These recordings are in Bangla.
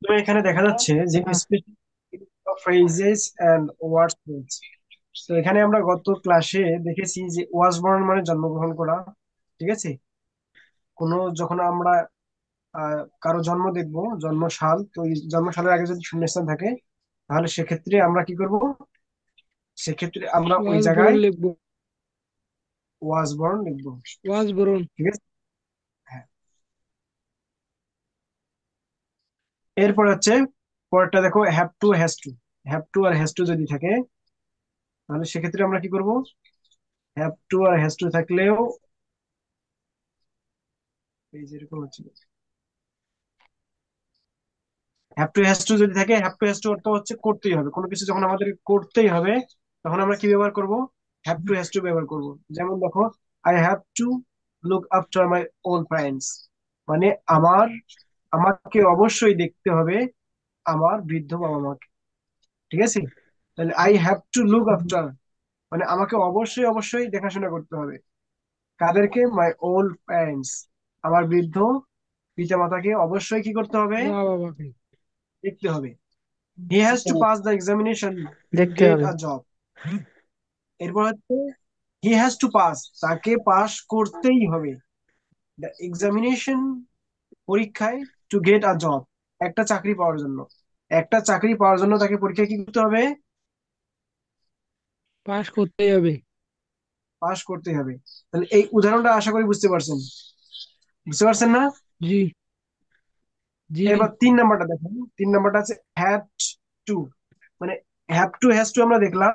তো এখানে দেখা যাচ্ছে যে ফ্রেজেস এন্ড ওয়ার্ডস। তো এখানে আমরা গত ক্লাসে দেখেছি যে ওয়াজ বর্ন মানে জন্মগ্রহণ করা। ঠিক আছে। যখন আমরা কারো জন্ম দেখব, জন্মসাল, তো এই জন্মসালের আগে যদি শূন্যস্থান থাকে, তাহলে সেক্ষেত্রে আমরা কি করব? সেক্ষেত্রে আমরা ওই ওয়াজ বরণ জায়গায় লিখবো। ওয়াজ বর্ন লিখবো। ওয়াজ বরণ। ঠিক আছে। হ্যাঁ। এরপর হচ্ছে পরেরটা দেখো, have to has to. Have to আর হ্যাজ টু যদি থাকে, তাহলে সেক্ষেত্রে আমরা কি করব? হ্যাভ টু আর হ্যাজ টু থাকলেও এই যেরকম হচ্ছে, হ্যাভ টু হ্যাজ টু যদি থাকে, হ্যাভ টু হ্যাজ টু অর্থ হচ্ছে করতেই হবে। কোনো কিছু যখন আমাদের করতেই হবে, তখন আমরা কি ব্যবহার করব? হ্যাভ টু হ্যাজ টু ব্যবহার করব। যেমন দেখো, I have to look after my old friends. মানে আমার আমাকে অবশ্যই দেখতে হবে আমার বৃদ্ধ বাবা মাকে। ঠিক আছে। তাহলে I have to look after মানে আমাকে অবশ্যই অবশ্যই দেখাশোনা করতে হবে। কাদেরকে? মাই ওল্ড প্যারেন্টস, আমার বৃদ্ধ পিতা মাতাকে অবশ্যই কি করতে হবে? মা বাবাকে দেখতে হবে। He has to pass the examination to দেখতে গেট হবে। A job. এরপর হচ্ছে হি হ্যাজ টু পাস, তাকে পাস করতেই হবে দ্য এক্সামিনেশন, পরীক্ষায়, টু গেট আ জব, একটা চাকরি পাওয়ার জন্য। একটা চাকরি পাওয়ার জন্য তাকে পরীক্ষায় কি করতে হবে? পাস করতেই হবে। পাস করতে হবে। তাহলে এই উদাহরণটা আশা করি বুঝতে পারছেন। বুঝতে পারছেন না? জি জি। এবার 3 নাম্বারটা দেখেন। 3 নাম্বারটা আছে হ্যাড টু। মানে হ্যাভ টু হ্যাজ টু আমরা দেখলাম।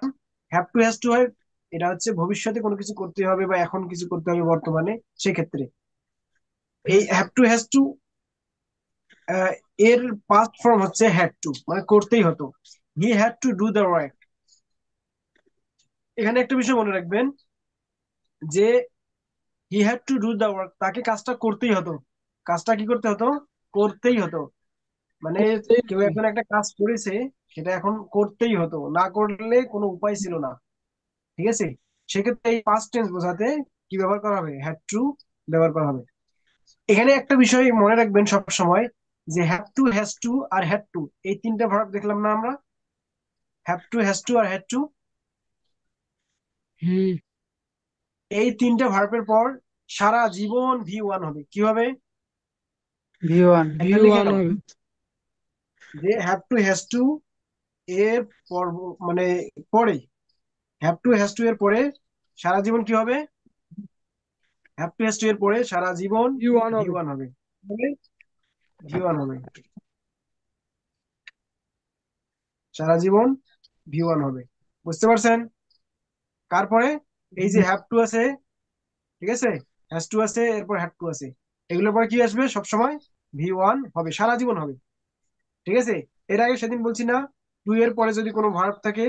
হ্যাভ টু হ্যাজ টু হয়, এটা হচ্ছে ভবিষ্যতে কোনো কিছু করতে হবে বা এখন কিছু করতে হবে বর্তমানে, সেক্ষেত্রে। এই হ্যাভ টু হ্যাজ টু এর পাস্ট ফর্ম হচ্ছে হ্যাড টু, মানে করতেই হতো। He had to do the work. এখানে একটা বিষয় মনে রাখবেন যে he had to do the work, তাকে কাজটা করতেই হতো। কাজটা কি করতে হতো? করতেই হতো। মানে করতেই কেউ হবে। এখন একটা কাজ করেছে, সেটা এখন করতেই হতো, না করলে কোনো উপায় ছিল না। ঠিক আছে। সেক্ষেত্রে এই পাস্ট টেন্স বোঝাতে কি ব্যবহার করা হবে? হ্যাড টু ব্যবহার করা হবে। এখানে একটা বিষয় মনে রাখবেন সব সময়, যে হ্যাভ টু, হ্যাজ টু আর হ্যাড টু, এই 3টে ভার্ব দেখলাম না আমরা? হ্যাভ টু, হ্যাজ টু আর হ্যাড টু। হুম। এই 3টে ভার্বের পর সারা জীবন V1 হবে। কি হবে? V1। একটা লিখে V1 নাও, হবে। যে হ্যাভ টু হ্যাজ টু এর পর, মানে পরে, হ্যাভ টু হ্যাজ টু এর পরে সারা জীবন কি হবে? হ্যাভ টু হ্যাজ টু এর পরে সারা জীবন V1 ভি হবে। ওয়ান হবে। V1 হবে। সারা জীবন V1 হবে। বুঝতে পারছেন? তারপরে এই যে হ্যাভ টু আছে, ঠিক আছে, হ্যাজ টু আছে, এরপর হ্যাভ টু আছে, এগুলোর পরে কি আসবে? সবসময় V1 হবে, সারা জীবন হবে। ঠিক আছে। এর আগে সেদিন বলছি না, টু এর পরে যদি কোনো ভার্ব থাকে,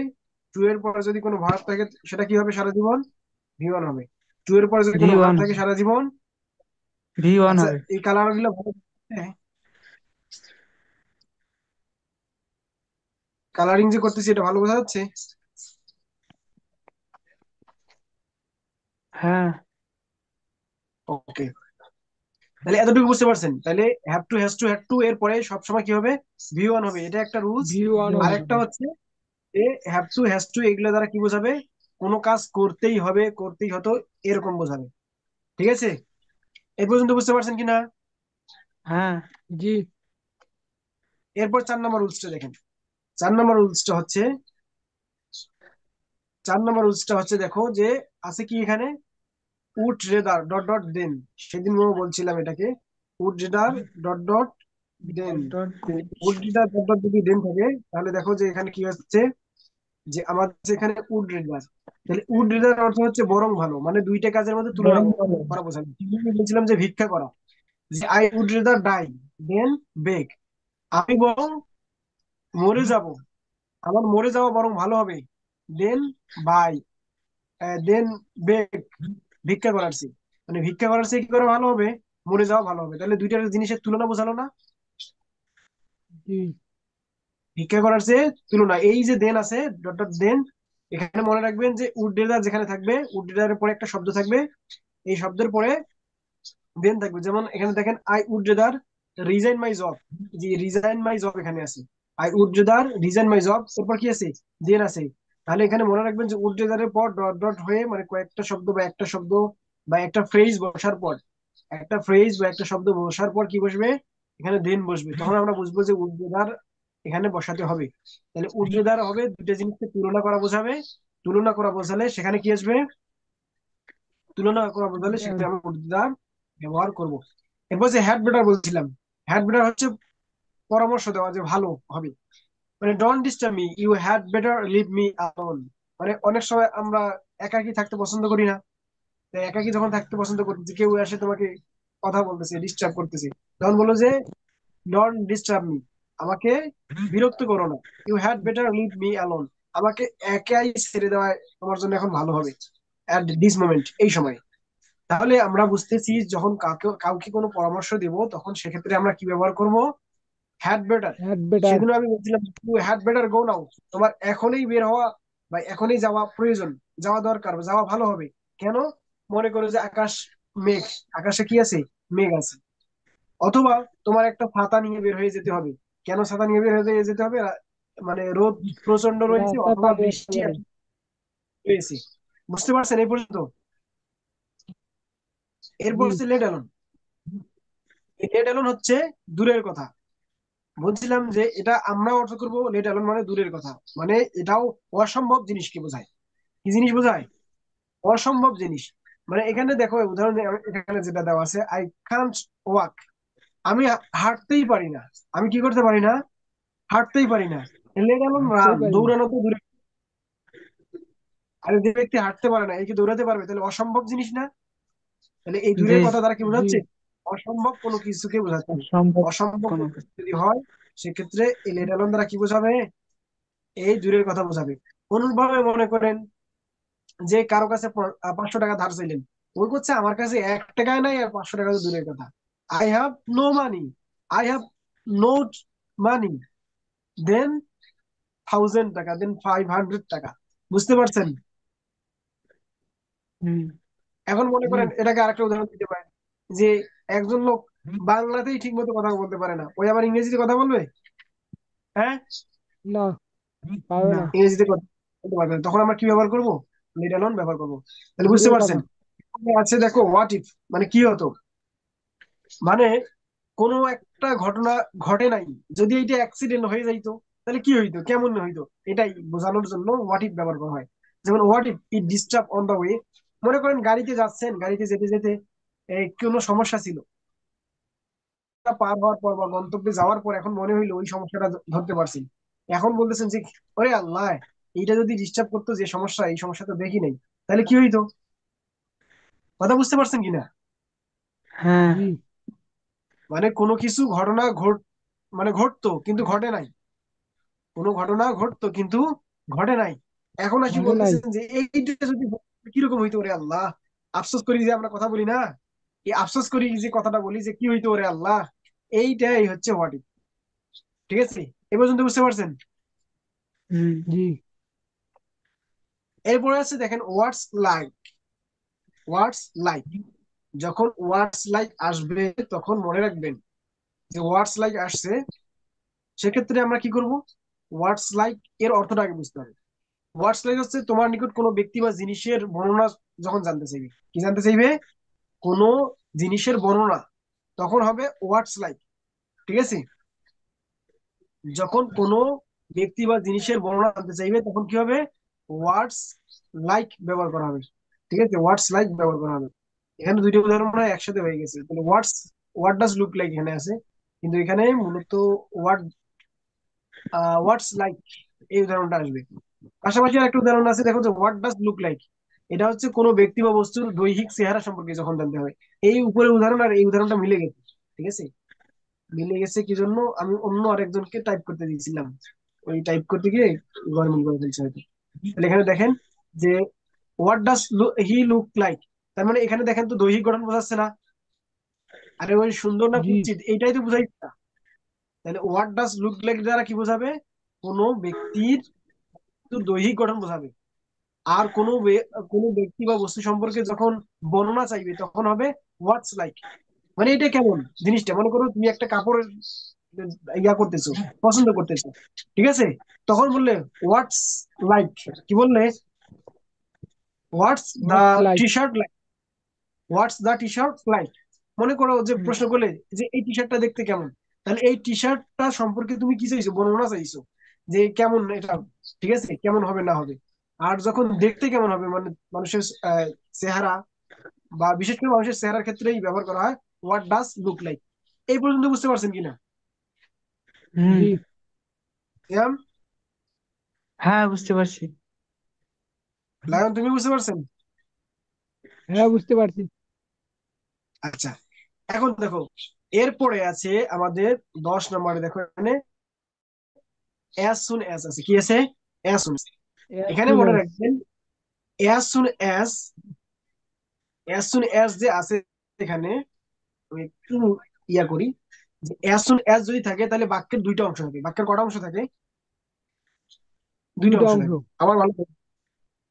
টু এর পরে যদি কোনো ভার্ব থাকে, সেটা কি হবে? সারা জীবন V1 হবে। টু এর পরে যদি কোনো ভার্ব V1 থাকে হবে। সারা জীবন। V1 আচ্ছা, হবে। এই কালার গুলো ভালো, হ্যাঁ, কালারিং যে করতেছি এটা ভালো বোঝা যাচ্ছে? হ্যাঁ। ওকে। তাহলে এতটুকু বুঝতে পারছেন? তাহলে have to, has two, had to এর পরে সবসময় কি হবে? V1 হবে, এটা একটা রুলস। V1 আর হবে। একটা হচ্ছে যে হ্যাভ টু, হ্যাজ টু এগুলো দ্বারা কি বোঝাবে? কোনো কাজ করতেই হবে, করতেই হতো, এরকম বোঝাবে। ঠিক আছে। এই পর্যন্ত বুঝতে পারছেন কিনা? হ্যাঁ। জি। এরপর 4 নম্বর রুলসটা দেখেন। 4 নম্বর রুলসটা হচ্ছে দেখো যে আছে কি এখানে? Would rather dot dot then. সেদিন বলছিলাম এটাকে, would rather dot dot then. Would rather dot dot যদি দেন থাকে, তাহলে দেখো যে এখানে কি হচ্ছে, যে আমাদের এখানে উড রেদার। তাহলে উড রেদার অর্থ হচ্ছে বরং ভালো, মানে দুইটা কাজের মধ্যে তুলনা করা বোঝায়। আমি বলছিলাম যে ভিক্ষা করা, যে আই উড রেদার ডাই দেন বেগ। আমি বরং মরে যাব, আমার মরে যাওয়া বরং ভালো হবে, দেন বাই, দেন বেগ, ভিক্ষা করার চেয়ে। মানে ভিক্ষা করার চেয়ে কি করে ভালো হবে? মরে যাওয়া ভালো হবে। তাহলে দুইটার জিনিসের তুলনা বোঝালো না? জি। ভিক্ষা করার চেয়ে তুলনা। এই যে দেন আছে, ডট ডট দেন, এখানে মনে রাখবেন যে উড রেদার যেখানে থাকবে, উড রেদারের পরে একটা শব্দ থাকবে, এই শব্দের পরে দেন থাকবে। যেমন এখানে দেখেন, I would rather resign my job, যে রিজাইন মাই জব এখানে আছে। I would rather resign my job, এরপর কি আছে, দেন আছে। তাহলে এখানে মনে রাখবেন যে উড রেদারের পর ডট ডট হয়ে মানে কয়েকটা শব্দ বা একটা শব্দ বা একটা ফ্রেজ বসার পর, একটা ফ্রেজ বা একটা শব্দ বসার পর কি বসবে, এখানে দেন বসবে। তখন আমরা বুঝবো যে উড রেদার এখানে বসাতে হবে। তাহলে উড রেদার হবে দুটো জিনিসকে তুলনা করা বোঝাবে, তুলনা করা বোঝালে সেখানে কি আসবে, তুলনা করা বোঝালে বেটার। সেখানে আমরা উড রেদার ব্যবহার করব। এরপর যে হ্যাড বেটার বলছিলাম, হ্যাড বেটার হচ্ছে পরামর্শ দেওয়া যে ভালো হবে। মানে don't disturb me, you had better leave me alone. মানে অনেক সময় আমরা একাকী থাকতে পছন্দ করি না। তো একাকী যখন থাকতে পছন্দ করতেছি, কেউ এসে তোমাকে কথা বলতেছে, ডিস্টার্ব করতেছে, তখন বলো যে ডোন্ট ডিস্টার্ব মি, আমাকে বিরক্ত করো না। You had better leave me alone, আমাকে একাই ছেড়ে দেওয়া তোমার জন্য এখন ভালো হবে, অ্যাট দিস মোমেন্ট, এই সময়। তাহলে আমরা বুঝতেছি যখন কাউকে কাউকে কোনো পরামর্শ দেব তখন সেক্ষেত্রে আমরা কি ব্যবহার করব, হ্যাড বেটার। Had better. সেদিন আমি বলছিলাম ইউ হ্যাড বেটার গো নাও, তোমার এখনই বের হওয়া বা এখনই যাওয়া প্রয়োজন, যাওয়া দরকার, যাওয়া ভালো হবে। কেন, মনে করো যে আকাশ মেঘ, আকাশে কি আছে, মেঘ আছে। অথবা তোমার একটা ছাতা নিয়ে বের হয়ে যেতে হবে। কেন ছাতা নিয়ে বের হয়ে যেতে হবে, মানে রোদ প্রচন্ড রয়েছে রাস্তায় অথবা পানি আসতে বৃষ্টি পারে। রয়েছে। বুঝতে পারছেন এই পর্যন্ত? এরপর জি। হচ্ছে লেট অ্যালোন। লেট অ্যালোন হচ্ছে দূরের কথা। বলছিলাম যে এটা আমরা অর্থ করবো লেট অ্যালোন মানে দূরের কথা, মানে এটাও অসম্ভব জিনিসকে বোঝায়। কি জিনিস বোঝায়, অসম্ভব জিনিস। মানে এখানে দেখো উদাহরণ এখানে যেটা দেওয়া আছে, আই কান্ট ওয়াক, আমি হাঁটতেই পারি না। আমি কি করতে পারি না, হাঁটতেই পারি না। লেট অ্যালোন হাঁটতেই রান, পারি না। দৌড়ানো তো দূরে। আর যে ব্যক্তি হাঁটতে পারে না এই কি দৌড়াতে পারবে, তাহলে অসম্ভব জিনিস না। তাহলে এই জি। দূরের কথা দ্বারা কি জি। বোঝাচ্ছে, অসম্ভব কোনো কিছুকে বোঝাচ্ছে। অসম্ভব অসম্ভব কোনো কোনো কিছু। কিছু যদি হয় সেক্ষেত্রে এই লেট অ্যালোন দ্বারা কি বোঝাবে, এই দূরের কথা বোঝাবে। অনুরূপভাবে মনে করেন যে কারো কাছে 500 টাকা ধার চাইলেন, ওই করছে আমার কাছে 1 টাকায় নাই আর 500 টাকা তো দূরের কথা। I have no money, I have no money, then 1000 টাকা, দেন 500 টাকা। বুঝতে পারছেন? হুম। এখন মনে জি। করেন এটাকে আরেকটা উদাহরণ দিতে পারেন যে একজন লোক বাংলাতেই ঠিক মতো কথা বলতে পারে না, ওই আবার ইংরেজিতে কথা বলবে? হ্যাঁ, না, পারবে না। না। ইংরেজিতে কথা বলতে পারবে না। তখন আমরা কি ব্যবহার করবো, লেট অ্যালোন ব্যবহার করবো। তাহলে বুঝতে দূরের পারছেন? কথা। আছে দেখো হোয়াট ইফ, মানে কি হতো, মানে কোনো একটা ঘটনা ঘটে নাই, যদি এটা অ্যাক্সিডেন্ট হয়ে যাইতো তাহলে কি হইতো, কেমন হইতো, এটাই বোঝানোর জন্য হোয়াট ইফ ব্যবহার করা হয়। যেমন what if it disturb on the way, মনে করেন গাড়িতে যাচ্ছেন, গাড়িতে যেতে যেতে কোনো সমস্যা ছিল, তা পার হওয়ার পর বা গন্তব্যে যাওয়ার পর এখন মনে হইলো ওই সমস্যাটা ধরতে পারছি। এখন বলতেছেন যে ওরে আল্লাহ, এইটা যদি ডিস্টার্ব করতো, যে সমস্যা, এই সমস্যা তো দেখি নাই, তাহলে কি হইতো। কথা বুঝতে পারছেন কিনা? হ্যাঁ। জি। মানে কোনো কিছু ঘটনা মানে ঘটতো কিন্তু ঘটে নাই, কোনো ঘটনা ঘটতো কিন্তু ঘটে নাই। এখন আসি ঘরে নাই। বলতেছেন যে এইটা যদি কিরকম হইতো, ওরে আল্লাহ, আফসোস করি যে আমরা কথা বলি না, এই আফসোস করি যে কথাটা বলি যে কি হইতো ওরে আল্লাহ। এইটাই হচ্ছে হোয়াট ইফ। ঠিক আছে, এ পর্যন্ত বুঝতে পারছেন? হুম। জি। এরপরে আছে দেখেন ওয়ার্ডস লাইক। ওয়ার্ডস লাইক, যখন ওয়ার্ডস লাইক আসবে তখন মনে রাখবেন যে ওয়ার্ডস লাইক আসছে, সেক্ষেত্রে আমরা কি করব, ওয়ার্ডস লাইক এর অর্থটা আগে বুঝতে হবে। ওয়ার্ডস লাইক হচ্ছে তোমার নিকট কোনো ব্যক্তি বা জিনিসের বর্ণনা যখন জানতে চাইবে, কি জানতে চাইবে, কোনো জিনিসের বর্ণনা, তখন হবে ওয়ার্ডস লাইক। ঠিক আছে, যখন কোনো ব্যক্তি বা জিনিসের বর্ণনা জানতে চাইবে তখন কি হবে, ওয়ার্ডস লাইক ব্যবহার করা হবে। ঠিক আছে, ওয়ার্ডস লাইক ব্যবহার করা হবে। এখানে দুইটা উদাহরণ মনে হয় একসাথে হয়ে গেছে, তাহলে হোয়াট ডাজ লুক লাইক এখানে আছে, কিন্তু এখানে মূলত হোয়াট হোয়াটস লাইক এই উদাহরণটা আসবে। পাশাপাশি আরেকটা উদাহরণ আছে, দেখো যে হোয়াট ডাজ লুক লাইক, এটা হচ্ছে কোনো ব্যক্তি বা বস্তুর দৈহিক চেহারা সম্পর্কে যখন জানতে হয়। এই উপরে উদাহরণ আর এই উদাহরণটা মিলে গেছে। ঠিক আছে, মিলে গেছে কি জন্য, আমি অন্য আরেকজনকে টাইপ করতে দিয়েছিলাম, ওই টাইপ করতে গিয়ে গরমিল করে ফেলছে হয়তো। তাহলে এখানে দেখেন যে what does he look like, তার মানে এখানে দেখেন তো দৈহিক গঠন বোঝাচ্ছে না, আরে ওই সুন্দর না জি। কুৎসিত এইটাই তো বুঝাইছে না। তাহলে হোয়াট ডাজ লুক লাইক দ্বারা কি বোঝাবে, কোনো ব্যক্তির দৈহিক গঠন বোঝাবে। আর কোনো ব্যক্তি বা বস্তু সম্পর্কে যখন বর্ণনা চাইবে তখন হবে হোয়াটস লাইক। মানে এটা কেমন জিনিসটা, মনে করো তুমি একটা কাপড় ইয়া করতেছো, পছন্দ করতেছো, ঠিক আছে? তখন বললে হোয়াটস লাইক, কি বললে? হোয়াটস দা হোয়াটস লাইক। টি শার্ট লাইক, হোয়াটস দা টি শার্ট লাইক। মনে করো যে প্রশ্ন করলে যে এই টি শার্টটা দেখতে কেমন, তাহলে এই টি শার্টটা সম্পর্কে তুমি কি চাইছো, বর্ণনা চাইছো যে কেমন এটা, ঠিক আছে, কেমন হবে না হবে। আর যখন দেখতে কেমন হবে, মানে মানুষের চেহারা, বা বিশেষ করে মানুষের চেহারার ক্ষেত্রেই ব্যবহার করা হয় হোয়াট ডাজ লুক লাইক। এই পর্যন্ত বুঝতে পারছেন কিনা? হুম। জি। ইয়াম, হ্যাঁ, বুঝতে পারছি। লায়ন, তুমি বুঝতে পারছেন? হ্যাঁ, বুঝতে পারছি। আচ্ছা, এখন দেখো, এরপরে আছে আমাদের 10 নম্বরে, দেখো এখানে অ্যাজ সুন অ্যাজ আছে, কি আছে? As soon. অ্যাজ এখানে সুন মনে অ্যাজ। রাখবেন as soon as, as soon as যে আছে এখানে, আমি একটু ইয়া করি, যে অ্যাজ সুন অ্যাজ যদি থাকে তাহলে বাক্যের দুইটা অংশ থাকে। বাক্যের কটা অংশ থাকে? দুইটা দুইটা অংশ অংশ। থাকে। আমার ভালো করে-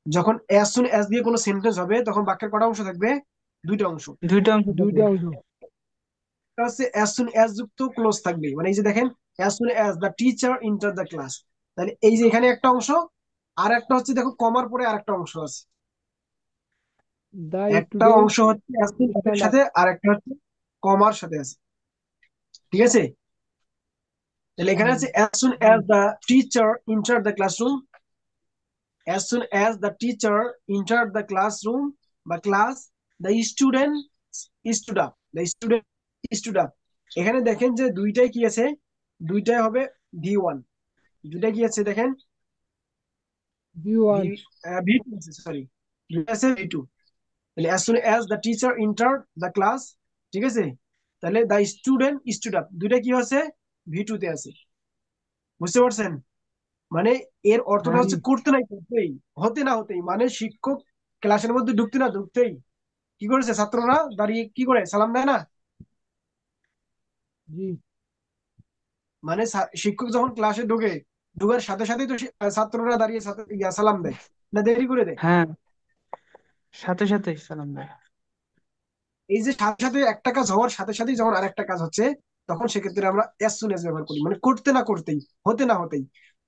যখন অ্যাজ সুন অ্যাজ দিয়ে কোনো সেন্টেন্স হবে তখন বাক্যের কটা অংশ থাকবে? দুইটা অংশ। দুইটা অংশ থাকবে। দুইটা অংশ। একটা হচ্ছে অ্যাজ সুন অ্যাজ যুক্ত ক্লোজ থাকবে, মানে এই যে দেখেন as soon as the teacher enter the class, তাহলে এই যে এখানে একটা অংশ। আর একটা হচ্ছে দেখো কমার পরে আরেকটা অংশ আছে। দ্য একটা স্টুডেন্ট অংশ হচ্ছে অ্যাজ সুন অ্যাজ এর স্ট্যান্ড আপ। সাথে, আর একটা হচ্ছে কমার সাথে আছে, ঠিক আছে? তাহলে এখানে আছে অ্যাজ সুন জি। As the teacher enter the classroom, as soon as the teacher enter the classroom বা class, the student stood up, the student stood up. এখানে দেখেন যে দুইটাই কি আছে, দুইটাই হবে V1। দুইটাই কি আছে দেখেন, বি ভি ওয়ান। V2 আছে, সরি, আছে V2। তাহলে as soon as the teacher entered the class, ঠিক আছে, তাহলে the student stood up, দুইটা কি আছে? V2 তে আছে। বুঝতে পারছেন? মানে এর অর্থটা হ্যাঁ। জি। হচ্ছে করতে নাই করতেই, হতে না হতেই, মানে শিক্ষক ক্লাসের মধ্যে ঢুকতে না ঢুকতেই কি করেছে, ছাত্ররা দাঁড়িয়ে কি করে সালাম দেয় না? জি। মানে শিক্ষক যখন ক্লাসে ঢোকে, ঢোকার সাথে সাথেই তো ছাত্ররা দাঁড়িয়ে সালাম দেয়, না দেরি করে দেয়? হ্যাঁ, সাথে সাথে সালাম দেয়। এই যে সাথে সাথে একটা কাজ হওয়ার সাথে সাথেই যখন আরেকটা কাজ হচ্ছে, তখন সেক্ষেত্রে আমরা অ্যাজ সুন অ্যাজ ব্যবহার করি, মানে করতে না করতেই, হতে না হতেই।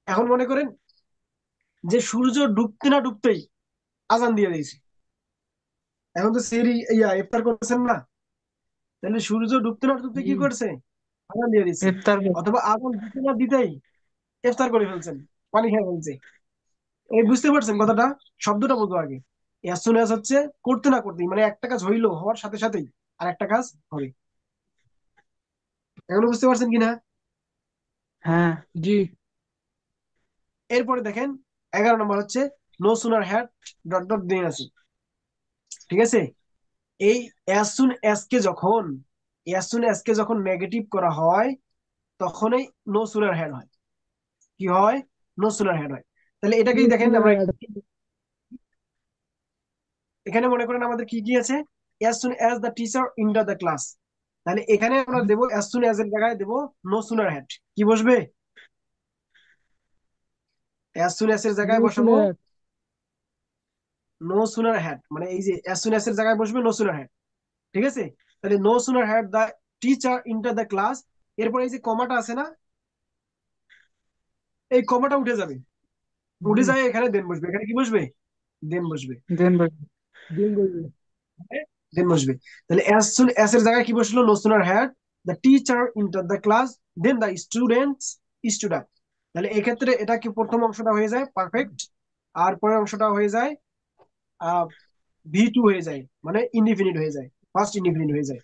এখন মনে করেন যে সূর্য ডুবতে না ডুবতেই আজান দিয়ে দিয়েছে, এখন তো সেরি ইফতার করছেন না, তাহলে সূর্য ডুবতে না ডুবতে জি। কি করছে? আজান দিয়ে দিচ্ছে। ইফতার করছে। অথবা আজান দিতে না দিতেই ইফতার করে ফেলছেন, পানি খেয়ে ফেলছে। এই বুঝতে পারছেন কথাটা? শব্দটা বলতো আগে। অ্যাজ সুন অ্যাজ হচ্ছে করতে না করতেই, মানে একটা কাজ হইলো, হওয়ার সাথে সাথেই আর একটা কাজ হবে। এগুলো বুঝতে পারছেন কিনা? হ্যাঁ। জি। এরপরে দেখেন 11 নম্বর হচ্ছে no sooner had dot dot than আছে, ঠিক আছে? এই অ্যাজ সুন অ্যাজ কে যখন, অ্যাজ সুন অ্যাজ কে যখন নেগেটিভ করা হয়, তখনই নো সুনার হ্যাড হয়। কি হয়? নো সুনার হ্যাড হয়। তাহলে নো এটাকেই দেখেন সুনার আমরা অ্যাড। এখানে মনে করেন আমাদের কি কি আছে, as soon as the teacher enter the class, তাহলে এখানে আমরা দেবো অ্যাজ সুন অ্যাজ এর জায়গায় দেবো নো সুনার হ্যাড। কি বসবে? অ্যাজ সুন অ্যাজ এর নো জায়গায় বসাবো সুনার অ্যাড। নো সুনার হ্যাড, মানে এই যে অ্যাজ সুন অ্যাজ এর জায়গায় বসবে নো সুনার হ্যাড, ঠিক আছে? তাহলে no sooner had the teacher enter the class, এরপরে এই যে কমাটা আছে না, এই কমাটা উঠে যাবে, উঠে জি। যায়, এখানে দেন বসবে, এখানে কি বসবে? দেন বসবে, দেন দিন বলবে। দেন বসবে। তাহলে অ্যাজ সুন অ্যাজ এর জায়গায় কি বসলো? No sooner had the teacher enter the class then the students stood up. তাহলে এক্ষেত্রে এটা কি প্রথম অংশটা হয়ে যায় পারফেক্ট, আর পরের অংশটা হয়ে যায় V2 হয়ে যায়, মানে ইনডিফিনিট হয়ে যায়, ফার্স্ট ইনডিফিনিট হয়ে যায়।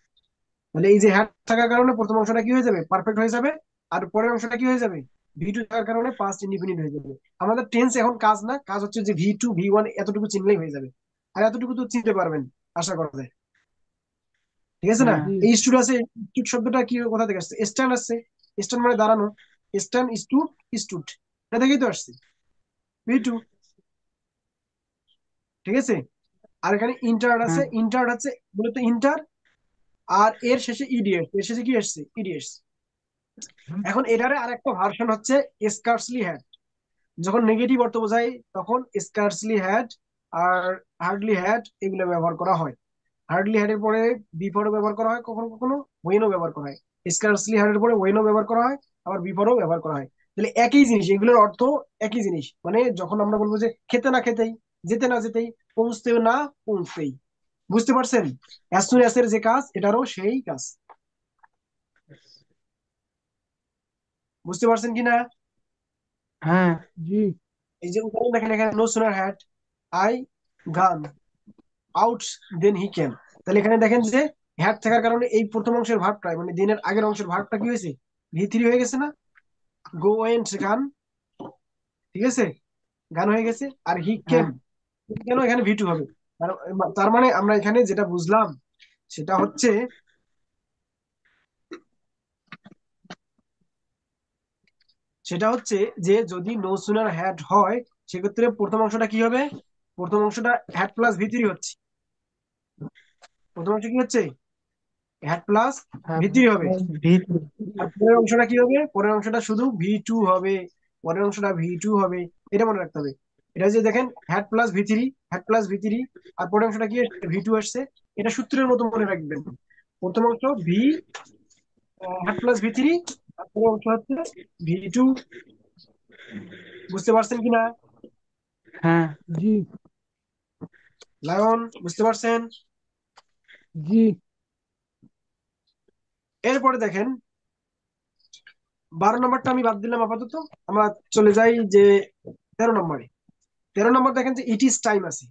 তাহলে এই যে হ্যাড থাকার কারণে প্রথম অংশটা কি হয়ে যাবে? পারফেক্ট হয়ে যাবে। আর পরের অংশটা কি হয়ে যাবে? V2 থাকার কারণে পাস্ট ইনডিফিনিট হয়ে যাবে। আমাদের টেন্স এখন কাজ না, কাজ হচ্ছে যে V2 V1 এতটুকু চিনলেই হয়ে যাবে। আর এতটুকু তো চিনতে পারবেন আশা করা যায়, ঠিক আছে না? হ্যাঁ। জি। এই স্টুড আছে, স্টুড শব্দটা কি কোথা থেকে আসছে? স্ট্যান্ড আসছে, স্ট্যান্ড মানে দাঁড়ানো, স্ট্যান্ড স্টুড স্টুড, এটা থেকেই তো আসছে V2, ঠিক আছে? আর এখানে ইন্টার্ড আছে, হ্যাঁ। ইন্টার্ড হচ্ছে মূলত ইন্টার, আর এর শেষে ইডিএস, এর শেষে কি আসছে? ইডিএস। এখন এটারে আরেকটা ভার্সন হচ্ছে স্কার্সলি হ্যাড। যখন নেগেটিভ অর্থ বোঝায় তখন স্কার্সলি হ্যাড আর হার্ডলি হ্যাড এগুলো ব্যবহার করা হয়। হার্ডলি হ্যাড এর পরে বিফোরও ব্যবহার করা হয়, কখনো কখনো ওয়েনও ব্যবহার করা হয়। স্কার্সলি হ্যাড এর পরে ওয়েনও ব্যবহার করা হয়, আবার বিফোরও ব্যবহার করা হয়। তাহলে একই জিনিস, এগুলোর অর্থ একই জিনিস। মানে যখন আমরা বলবো যে খেতে না খেতেই, যেতে না যেতেই, পৌঁছতেও না পৌঁছতেই, বুঝতে পারছেন? অ্যাজ সুন অ্যাজ এর যে কাজ, এটারও সেই কাজ। বুঝতে পারছেন কিনা? হ্যাঁ। জি। এই যে উদাহরণ দেখেন এখানে, নো সুনার হ্যাড আই গান আউট দেন হি ক্যান। তাহলে এখানে দেখেন যে হ্যাড থাকার কারণে এই প্রথম অংশের ভার্বটা, মানে দিনের আগের অংশের ভার্বটা কি হয়েছে, ভি3 হয়ে গেছে না? গো এন্ড গান, ঠিক আছে, গান হয়ে গেছে। আর হি হ্যাঁ। কেম, কেন এখানে ভি2 হবে? তার তার মানে আমরা এখানে যেটা বুঝলাম সেটা হচ্ছে, যে যদি নো সুনার হ্যাড হয়, সেক্ষেত্রে প্রথম অংশটা কি হবে? প্রথম অংশটা হ্যাড প্লাস ভি3 হচ্ছে। প্রথম অংশ কি হচ্ছে? হ্যাড প্লাস হ্যাঁ, ভি3 হবে। ভিতরে। আর পরের অংশটা কি হবে? পরের অংশটা শুধু ভি2 হবে। পরের অংশটা ভি2 হবে, এটা মনে রাখতে হবে। এটা যে দেখেন হ্যাড প্লাস ভি3, হ্যাড প্লাস ভি3, আর পরের অংশটা কি ভি2 আসছে। এটা সূত্রের মতো মনে রাখবেন। প্রথম অংশ ভি হ্যাড প্লাস ভি3, আর পরের অংশ হচ্ছে ভি2। বুঝতে পারছেন কিনা? হ্যাঁ। জি। লায়ন, বুঝতে পারছেন? জি। এরপরে দেখেন 12 নম্বরটা আমি বাদ দিলাম আপাতত। আমরা চলে যাই যে 13 নম্বরে। 13 নম্বর দেখেন যে ইট ইজ টাইম আছে।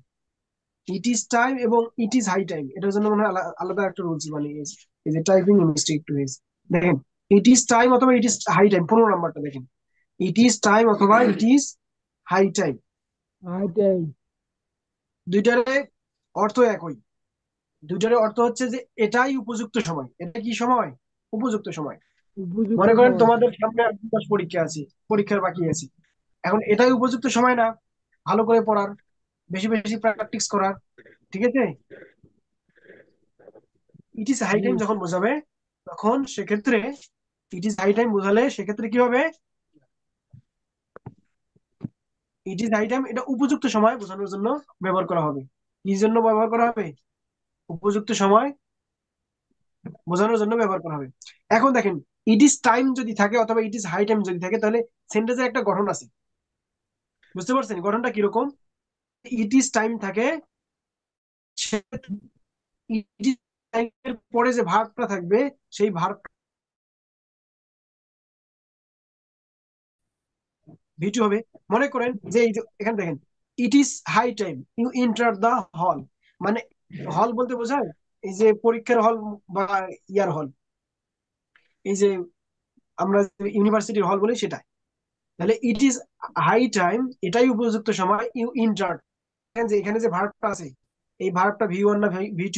ইট ইজ টাইম এবং ইট ইজ হাই টাইম, এটার জন্য মনে হয় আলাদা একটা রুলস বানিয়েছে। এই যে টাইপিং মিস্টেক একটু হয়েছে। দেখেন ইট ইজ টাইম অথবা ইট ইজ হাই টাইম, 15 নম্বরটা দেখেন। ইট ইজ টাইম অথবা ইট ইজ হাই টাইম, আইটাই। দুইটারে অর্থ একই। দুইটারে অর্থ হচ্ছে যে এটাই উপযুক্ত সময়। এটা কি সময়? উপযুক্ত সময়। উপযুক্ত মনে করেন সময়। তোমাদের সামনে আর 2 মাস পরীক্ষা আছে, পরীক্ষার বাকি আছে। এখন এটাই উপযুক্ত সময় না ভালো করে পড়ার, বেশি বেশি প্র্যাকটিস করার, ঠিক আছে? ইট ইজ হাই জি। টাইম যখন বোঝাবে, তখন সেক্ষেত্রে ইট ইজ হাই টাইম বোঝালে সেক্ষেত্রে কি হবে? ইট ইজ হাই টাইম এটা উপযুক্ত সময় বোঝানোর জন্য ব্যবহার করা হবে। কি জন্য ব্যবহার করা হবে? উপযুক্ত সময় বোঝানোর জন্য ব্যবহার করা হবে। এখন দেখেন ইট ইজ টাইম যদি থাকে অথবা ইট ইজ হাই টাইম যদি থাকে, তাহলে সেন্টেন্সের একটা গঠন আছে। বুঝতে পারছেন গঠনটা কিরকম? ইট ইজ টাইম থাকে, ইট ইজ টাইমের পরে যে ভার্বটা থাকবে, সেই ভার্ব ভি2 হবে। মনে করেন যে এই যে এখানে দেখেন, it is high time you enter the hall. মানে হল বলতে বোঝায় এই যে পরীক্ষার হল বা ইয়ার হল, এই যে আমরা ইউনিভার্সিটির হল বলি সেটা। তাহলে ইট ইজ হাই টাইম, এটাই উপযুক্ত সময়, ইউ এন্টার। যে এখানে যে ভার্বটা আছে, এই ভার্বটা ভি1 না ভি2?